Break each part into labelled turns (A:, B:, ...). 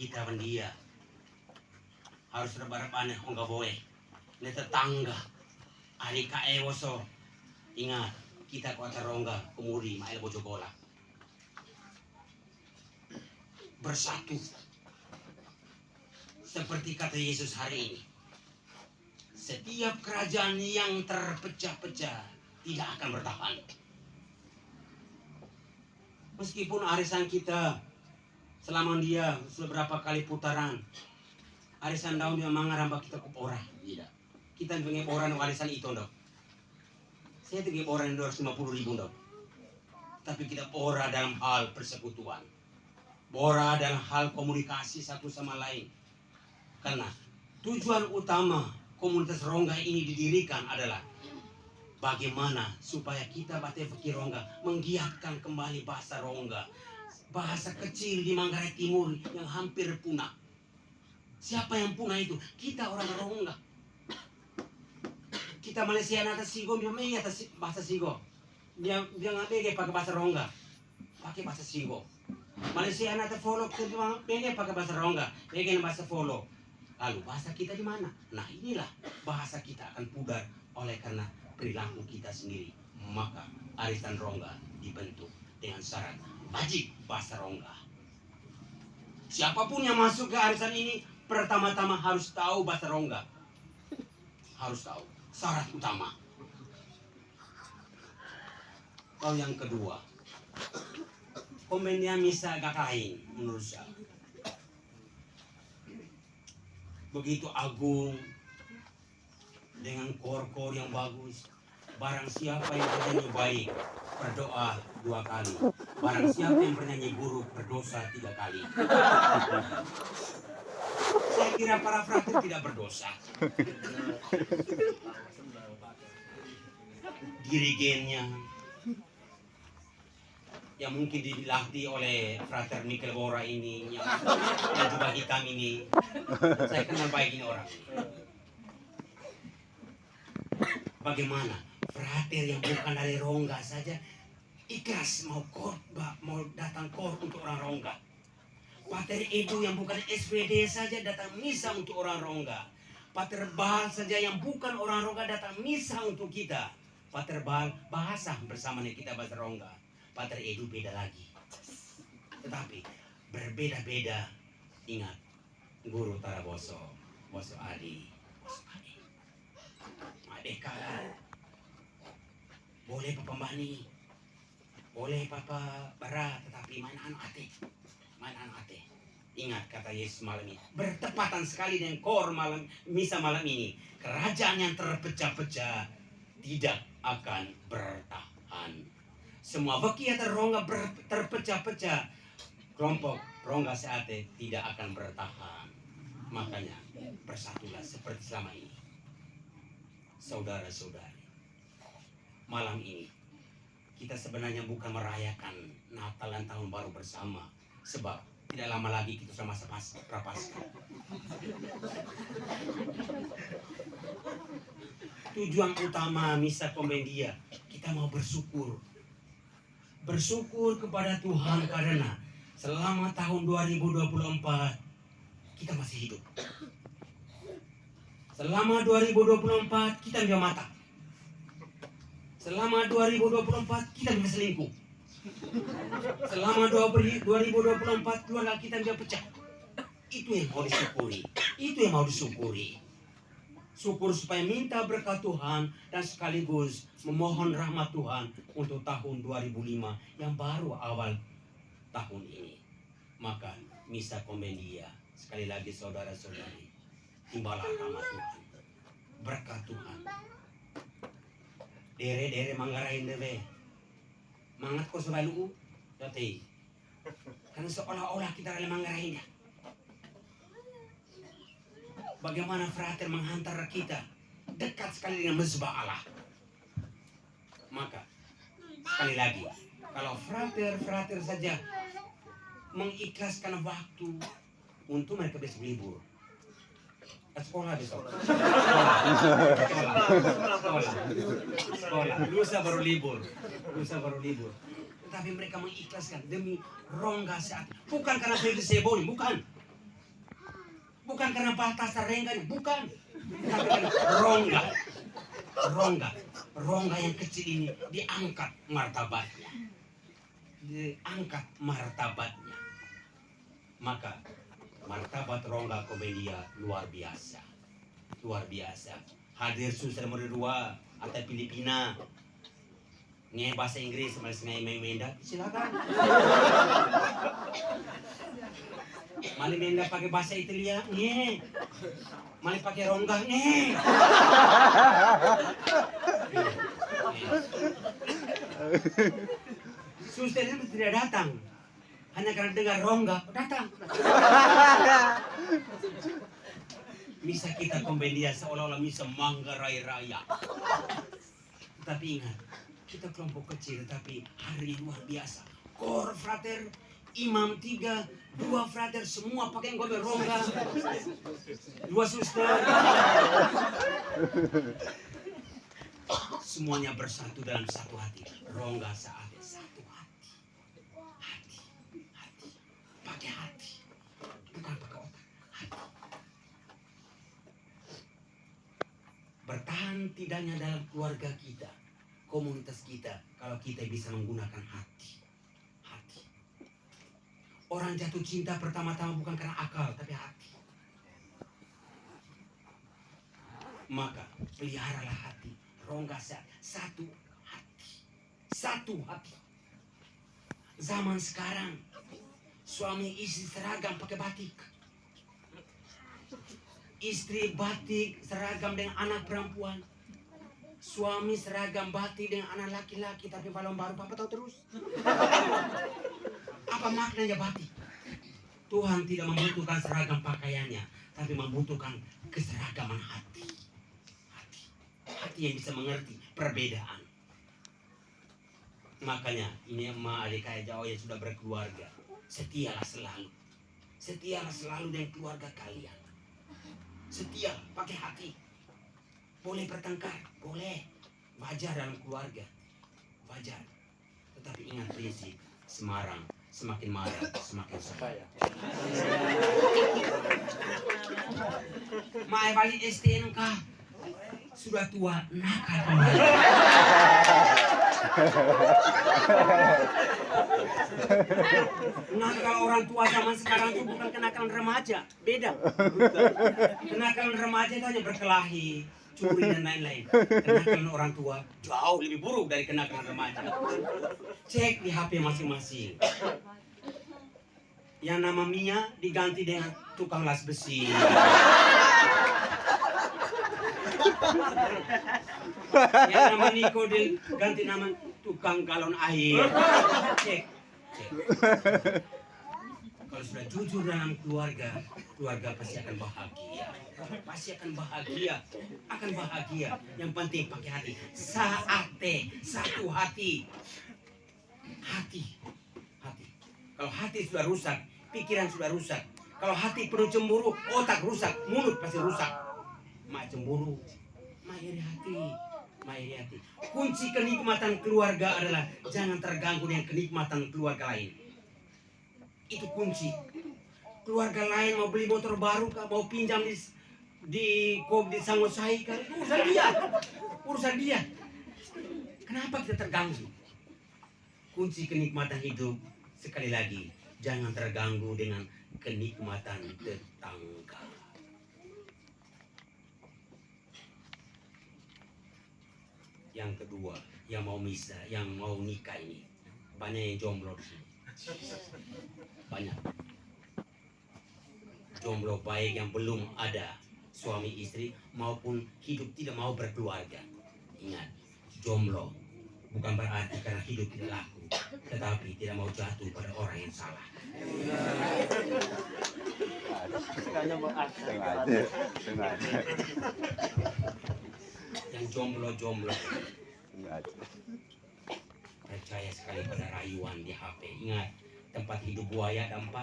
A: kita van dia harus rebar-rebarnya enggak boleh. Ne tetangga ari ka ewoso ingat kita kota rongga kemuri mael bojogola bersatu seperti kata Yesus hari ini. Setiap kerajaan yang terpecah-pecah tidak akan bertahan. Meskipun arisan kita selama dia beberapa kali putaran arisan daun dia mangaramba kita ke ora tidak. Kita pengen orang arisan itu dok. Saya pengen orang 250.000 dok. Tapi kita ora dalam hal persekutuan. Ora dalam hal komunikasi satu sama lain. Karena tujuan utama komunitas Rongga ini didirikan adalah bagaimana supaya kita Bate Fakir Rongga menggiatkan kembali bahasa Rongga. Bahasa kecil di Manggarai Timur yang hampir punah. Siapa yang punah itu? Kita orang Rongga. Kita Malaysia atas Sigo, dia main atas bahasa Sigo. Dia nggak pakai bahasa Rongga, pakai bahasa Sigo. Malaysia atas Folok, dia pakai bahasa Rongga, dia bahasa Folok. Lalu bahasa kita di mana? Nah inilah bahasa kita akan pudar oleh karena perilaku kita sendiri. Maka arisan Rongga dibentuk dengan syarat wajib bahasa Rongga. Siapapun yang masuk ke arisan ini pertama-tama harus tahu bahasa Rongga. Harus tahu. Syarat utama. Lalu yang kedua, komennya misa agak lain menurut saya. Begitu agung dengan kor-kor yang bagus. Barang siapa yang bernyanyi baik berdoa 2 kali. Barang siapa yang bernyanyi buruk berdosa 3 kali. Saya kira para frater tidak berdosa. Dirigennya yang mungkin dilatih oleh frater Michael Bora ini yang juga hitam ini, saya kenal baik ini orang. Bagaimana frater yang bukan dari Rongga saja ikhlas mau khotbah, mau datang kor untuk orang Rongga. Pater Edu yang bukan SPD saja datang misa untuk orang Rongga. Pater Bahal saja yang bukan orang Rongga datang misa untuk kita. Pater Bahal bahasa bersama kita bahasa Rongga. Pater Edu beda lagi. Tetapi berbeda-beda. Ingat, Guru Taraboso, Boso Adi, Madeka, boleh Papa Mbani, boleh Papa Bara, tetapi main anu ate. Main anu ate. Ingat kata Yesus malam ini. Bertepatan sekali dengan kor malam misa malam ini. Kerajaan yang terpecah-pecah tidak akan bertahan. Semua beki atau Rongga terpecah-pecah. Kelompok Rongga Seate tidak akan bertahan. Makanya bersatulah seperti selama ini. Saudara-saudari, malam ini kita sebenarnya bukan merayakan Natal dan Tahun Baru bersama. Sebab tidak lama lagi kita sama Prapaskah. Tujuan utama misa komedia, kita mau bersyukur. Bersyukur kepada Tuhan karena selama tahun 2024 kita masih hidup. Selama 2024 kita bisa mata. Selama 2024 kita bisa selingkuh. Selama 2024 keluarga kita bisa pecah. Itu yang mau disyukuri. Itu yang mau disyukuri. Syukur supaya minta berkat Tuhan dan sekaligus memohon rahmat Tuhan untuk tahun 2005 yang baru awal tahun ini. Maka misa komedia sekali lagi saudara-saudari, timbalah rahmat Tuhan, berkat Tuhan. Dere manggarahin dere, mangat ko selalu dati, karena seolah-olah kita rela manggarahinnya. Bagaimana frater menghantar kita dekat sekali dengan mezbah Allah. Maka sekali lagi, kalau frater saja mengikhlaskan waktu untuk mereka besok libur. Sekolah besok. Sekolah. Lusa baru libur. Tetapi mereka mengikhlaskan demi Rongga Seate. Bukan karena Freddy Seboni, bukan. Bukan karena batasan rengga, bukan. Tapi karena rongga. Rongga yang kecil ini diangkat martabatnya. Maka martabat rongga komedia luar biasa. Hadir susah nomor 2 atau Filipina. Nge bahasa Inggris sama nge mendak silakan. Mali mendak pakai bahasa Italia nge. Mali pakai rongga nge. Suster itu tidak datang. Hanya karena dengar rongga datang. Bisa kita kombedia seolah-olah bisa Manggarai Raya. Tapi ingat, kita kelompok kecil tapi hari luar biasa. Kor frater, imam 3, 2 frater semua pakai gobe rongga. 2 suster. Semuanya bersatu dalam satu hati. Rongga saatnya satu hati. Hati. Pakai hati. Bukan pakai otak. Hati. Bertahan tidaknya dalam keluarga kita, komunitas kita, kalau kita bisa menggunakan hati. Orang jatuh cinta pertama-tama bukan karena akal, tapi hati. Maka peliharalah hati. Rongga satu hati. Zaman sekarang suami istri seragam pakai batik. Istri batik seragam dengan anak perempuan. Suami seragam batik dengan anak laki-laki tapi balon baru papa tahu terus. Apa maknanya batik? Tuhan tidak membutuhkan seragam pakaiannya, tapi membutuhkan keseragaman hati. Hati yang bisa mengerti perbedaan. Makanya ini emak adik kayak jauh yang sudah berkeluarga. Setialah selalu dengan keluarga kalian. Setia pakai hati. Boleh bertengkar, boleh. Wajar dalam keluarga. Wajar. Tetapi ingat prinsip, Semarang semakin marah, semakin sayang. Mae balik STNK sudah tua, nakal kembali. Nakal orang tua zaman sekarang itu bukan kenakalan remaja, beda. Kenakalan remaja itu hanya berkelahi, curi dan lain-lain. Kenakalan orang tua jauh lebih buruk dari kenakalan remaja. Cek di HP masing-masing. Yang nama Mia diganti dengan tukang las besi. Yang nama Niko diganti nama tukang galon air. Cek. Kalau sudah jujur dalam keluarga pasti akan bahagia. Akan bahagia. Yang penting pakai hati. Satu hati. Hati. Kalau hati sudah rusak, pikiran sudah rusak. Kalau hati penuh cemburu, otak rusak, mulut pasti rusak. Mak cemburu, mak iri hati. Kunci kenikmatan keluarga adalah jangan terganggu dengan kenikmatan keluarga lain. Itu kunci. Keluarga lain mau beli motor baru kah, mau pinjam di Sangosai kah, itu urusan dia. Kenapa kita terganggu? Kunci kenikmatan hidup, sekali lagi, jangan terganggu dengan kenikmatan tetangga. Yang kedua, yang mau nikah ini, banyak yang jomblo di sini. Banyak. Jomblo baik yang belum ada suami istri maupun hidup tidak mau berkeluarga. Ingat, jomblo bukan berarti karena hidup tidak laku, tetapi tidak mau jatuh pada orang yang salah. Yang jomblo percaya sekali pada rayuan di HP. Ingat, tempat hidup buaya ada 4.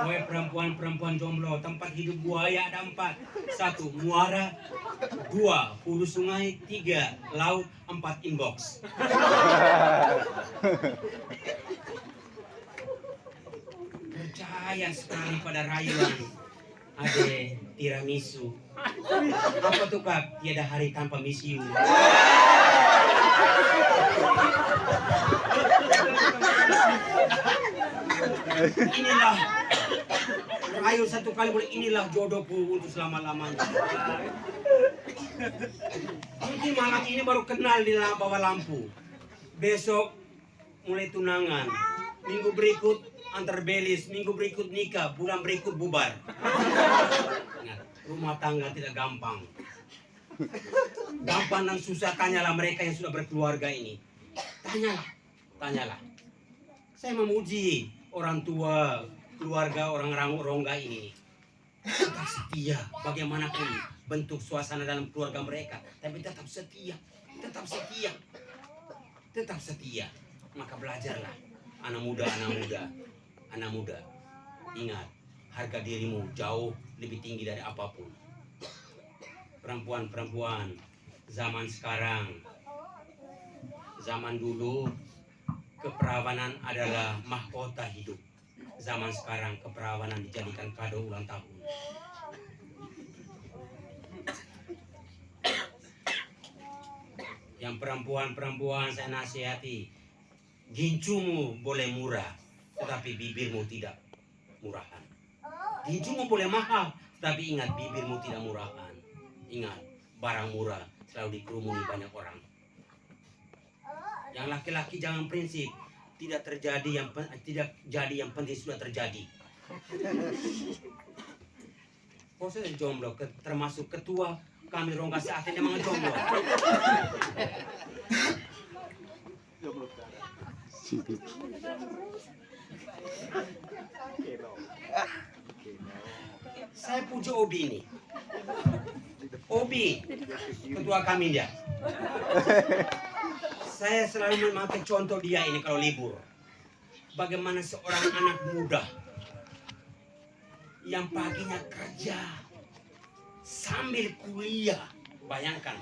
A: Woi perempuan jomblo, tempat hidup buaya ada 4. 1 muara, 2 hulu sungai, 3 laut, 4 inbox. percaya sekali pada rayuan ade tiramisu. Apa tuh Kak? Tiada hari tanpa misiu. Inilah rayu satu kali boleh, inilah jodohku untuk selama-lamanya. Mungkin malam ini baru kenal di bawah lampu. Besok mulai tunangan. Minggu berikut antar belis, minggu berikut nikah, bulan berikut bubar. Ingat, rumah tangga tidak gampang. Gampang dan susah, tanyalah mereka yang sudah berkeluarga ini. Tanyalah. Saya memuji orang tua, keluarga orang rongga ini. Tetap setia, bagaimanapun bentuk suasana dalam keluarga mereka, tapi tetap setia. Maka belajarlah, anak muda. Ingat, harga dirimu jauh lebih tinggi dari apapun. Perempuan zaman sekarang, zaman dulu keperawanan adalah mahkota hidup. Zaman sekarang keperawanan dijadikan kado ulang tahun. Yang perempuan saya nasihati, gincumu boleh murah, tetapi bibirmu tidak murahan. Gincumu boleh mahal, tapi ingat bibirmu tidak murahan. Ingat, barang murah selalu dikerumuni banyak orang. Yang laki-laki jangan prinsip, tidak jadi yang penting sudah terjadi. Kok saya jomblo, termasuk ketua kami rongga saat ini memang jomblo. Saya puji Obi ini. Obi, ketua kami dia. Saya selalu memakai contoh dia ini kalau libur. Bagaimana seorang anak muda yang paginya kerja sambil kuliah. Bayangkan,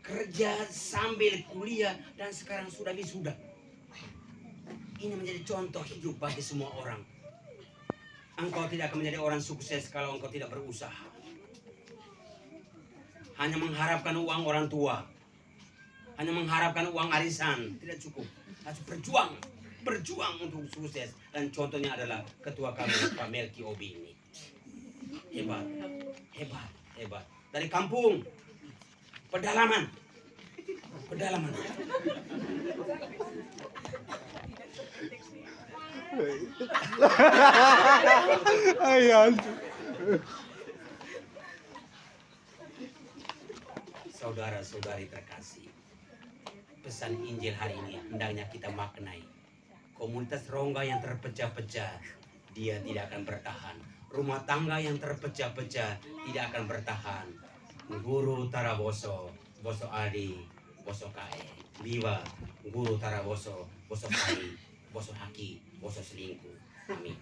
A: kerja sambil kuliah dan sekarang sudah wisuda. Ini menjadi contoh hidup bagi semua orang. Engkau tidak akan menjadi orang sukses kalau engkau tidak berusaha. Hanya mengharapkan uang orang tua, hanya mengharapkan uang arisan tidak cukup. Harus berjuang untuk sukses. Dan contohnya adalah ketua kami, Pak Melki Obi ini. Hebat. Dari kampung, pedalaman.
B: Ayan.
A: Saudara-saudari terkasih, pesan Injil hari ini hendaknya kita maknai. Komunitas rongga yang terpecah-pecah, dia tidak akan bertahan. Rumah tangga yang terpecah-pecah tidak akan bertahan. Guru Taraboso, Boso Adi, Boso Kae, Biwa, Guru Taraboso, Boso Kai, Boso Haki, Boso Selingkuh. Amin.